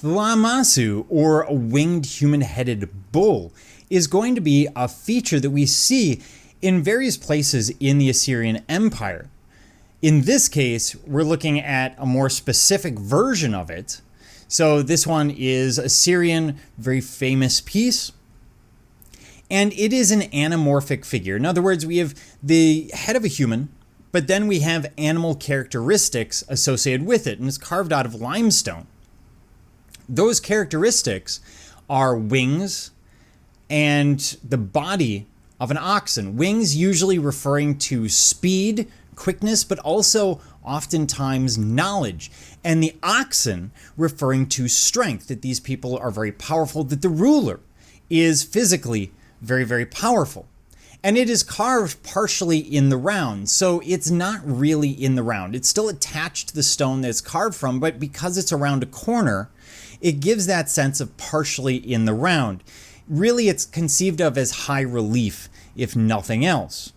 The Lamassu, or a winged human-headed bull, is going to be a feature that we see in various places in the Assyrian Empire. In this case, we're looking at a more specific version of it. So this one is a Syrian, very famous piece. And it is an anamorphic figure. In other words, we have the head of a human, but then we have animal characteristics associated with it, and it's carved out of limestone. Those characteristics are wings and the body of an oxen. Wings usually referring to speed, quickness, but also oftentimes knowledge. And the oxen referring to strength, that these people are very powerful, that the ruler is physically very, very powerful. And it is carved partially in the round, so it's not really in the round. It's still attached to the stone that it's carved from, but because it's around a corner, it gives that sense of partially in the round. Really, it's conceived of as high relief, if nothing else.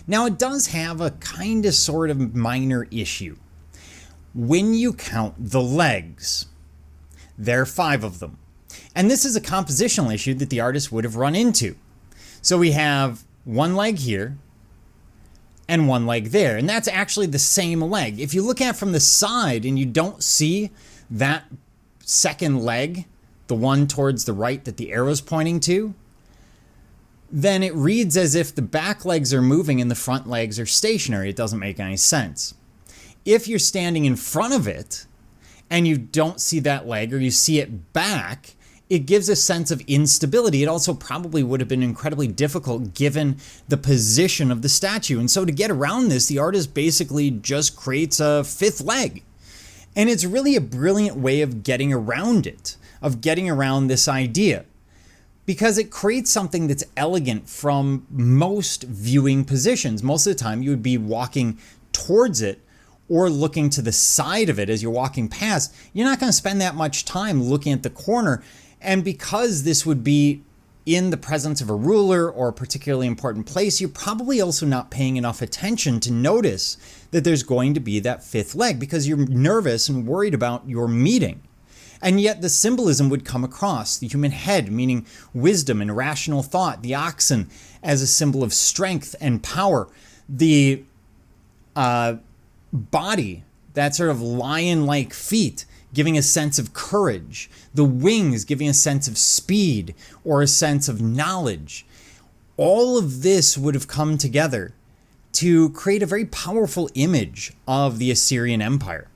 Now, it does have a kind of sort of minor issue. When you count the legs, there are 5 of them. And this is a compositional issue that the artist would have run into. So we have one leg here and one leg there, and that's actually the same leg. If you look at it from the side and you don't see that second leg, the one towards the right that the arrow's pointing to, then it reads as if the back legs are moving and the front legs are stationary. It doesn't make any sense. If you're standing in front of it and you don't see that leg, or you see it back, it gives a sense of instability. It also probably would have been incredibly difficult given the position of the statue. And so to get around this, the artist basically just creates a 5th leg. And it's really a brilliant way of getting around it, of getting around this idea, because it creates something that's elegant from most viewing positions. Most of the time you would be walking towards it or looking to the side of it as you're walking past. You're not going to spend that much time looking at the corner. And because this would be in the presence of a ruler or a particularly important place, you're probably also not paying enough attention to notice that there's going to be that 5th leg because you're nervous and worried about your meeting. And yet the symbolism would come across. The human head, meaning wisdom and rational thought. The oxen as a symbol of strength and power. The body, that sort of lion-like feet, giving a sense of courage. The wings giving a sense of speed or a sense of knowledge. All of this would have come together to create a very powerful image of the Assyrian Empire.